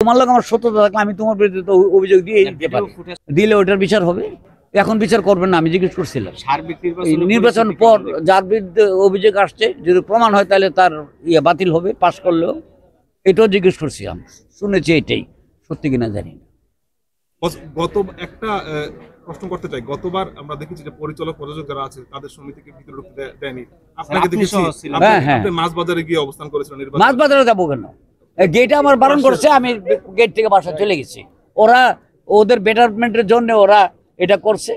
তোমার লোক আমার সত্যতা থাকলে আমি তোমার বিরুদ্ধে তো অভিযোগ দিয়ে দিতে পারি, দিলে ওটার বিচার হবে। এখন বিচার করবেন না, আমি জিজ্ঞেস করছিলাম নির্বাচন পর যার বিরুদ্ধে অভিযোগ আসছে যদি প্রমাণ হয় তাহলে তার বাতিল হবে, পাশ করলেও। এটাও জিজ্ঞেস করছি, আমি শুনেছি, এটাই সত্যি কিনা জানি না। গত একটা প্রশ্ন করতে চাই, গতবার আমরা দেখেছি যে পরিচালক প্রযোজক যারা আছে তাদের সমিতিকে ভিতরে ঢুকতে দেয়নি। আপনাকে দেখেছি আপনি মাছ বাজারে গিয়ে অবস্থান করেছিলেন। মাছ বাজারে যাবো কেন? গেটে আমার বারণ করছে, আমি গেট থেকে বাসা চলে গেছি। ওরা ওদের বেটারমেন্টের জন্য ওরা এটা করছে।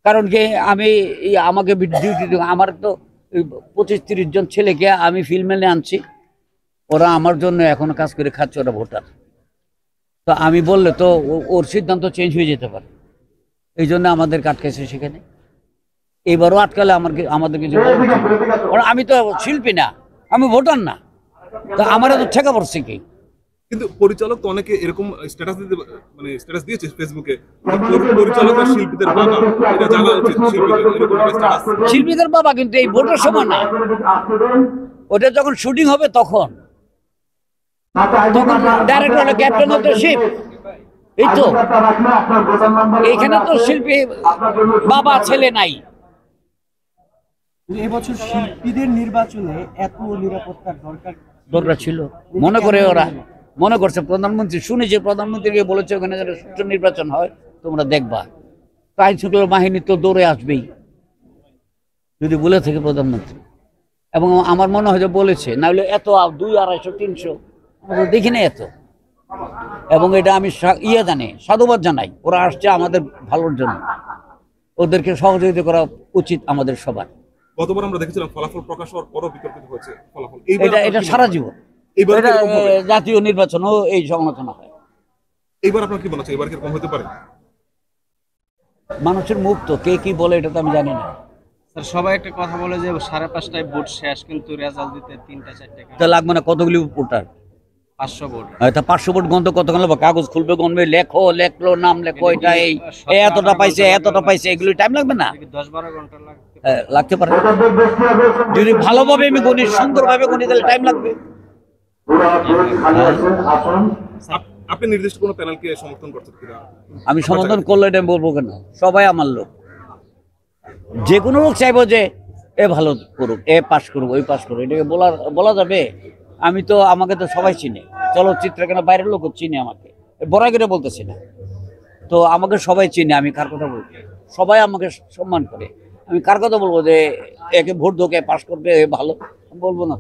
কারণ কি আমি আমাকে ডিউটি, আমার তো 25-30 জন ছেলেকে আমি ফিল্মে আনছি, ওরা আমার জন্য এখনো কাজ করে খাচ্ছে, ওরা ভোটার। তো আমি বললে তো ওর সিদ্ধান্ত চেঞ্জ হয়ে যেতে পারে, এই জন্য আমাদেরকে আটকেছে সেখানে। এবারও আটকালে আমাদের কিছু, আমি তো শিল্পী না, আমি ভোটার না, তো আমার তো ঠেকা পড়ছে কি? কিন্তু পরিচালক তো অনেকে এরকম স্ট্যাটাস দিতে, মানে স্ট্যাটাস দিয়েছে ফেসবুকে, পরিচালক আর শিল্পীদের বাবা, এটা জানা উচিত। শিল্পীদের বাবা কিন্তু এই ভোটের সময় না, ওটা যখন শুটিং হবে তখন ডাইরেক্ট হলো ক্যাপ্টেন অফ দ্য শিপ। এই তো এখানে তো শিল্পী বাবা ছেলে নাই। এবছর শিল্পীদের নির্বাচনে এত নিরাপত্তার দরকার ছিল মনে করে, ওরা মনে করছে প্রধানমন্ত্রী, শুনেছে প্রধানমন্ত্রীকে বলেছে ওখানে যেন সুষ্ঠু নির্বাচন হয়, তোমরা দেখবা। আইন শৃঙ্খলা বাহিনী তো দৌড়ে আসবেই যদি বলে থাকে প্রধানমন্ত্রী, এবং আমার মনে হয় যে বলেছে, না হলে এত 200, 250, 300 আমরা দেখি না এত। এবং এটা আমি জানি, সাধুবাদ জানাই, ওরা আসছে আমাদের ভালোর জন্য, ওদেরকে সহযোগিতা করা উচিত আমাদের সবার। গতবার আমরা দেখেছিলাম ফলাফল প্রকাশ হওয়ার পরও বিতর্কিত হয়েছে ফলাফল, এটা সারা জীবন জাতীয় নির্বাচনও এই সমালোচনা হয়। এইবার আপনার কি মনে হচ্ছে এবার কি কম হতে পারে? মানুষের মুখ তো, কে কি বলে এটা তো আমি জানি না। স্যার সবাই একটা কথা বলে যে 5:30টায় ভোট শেষ, কিন্তু রেজাল্ট দিতে 3টা-4টা। তা লাগবে না কতগুলি ভোটার? 500 ভোট। তা 500 ভোট গণতে কতক্ষণ লাগবে? কাগজ খুলবে, গণবে, লেখলো, নাম লেখো, এটা এই এতটা পাইছে, এতটা পাইছে, এগুলো টাইম লাগবে না? 10-12 ঘন্টা লাগতে পারে। যদি ভালোভাবে আমি গণি, সুন্দরভাবে গণি, তাহলে টাইম লাগবে। আপনি নির্দিষ্ট কোনো প্যানেলকে সমর্থন করছেন কিনা? আমি সমর্থন করলে এটা বলবো কেন? সবাই আমার লোক, যে কোনো লোক চাইবো যে এ ভালো করুক, এ পাস করুক, ওই পাস করুক, এটাকে বলা যাবে? আমি তো, আমাকে তো সবাই চিনে, চলচ্চিত্রে কেন বাইরের লোক চিনে, আমাকে বড় করে বলতেছি না তো, আমাকে সবাই চিনে। আমি কার কথা বলবো? সবাই আমাকে সম্মান করে, আমি কার কথা বলবো যে একে ভোট দোকে পাস করবে, ভালো বলবো না।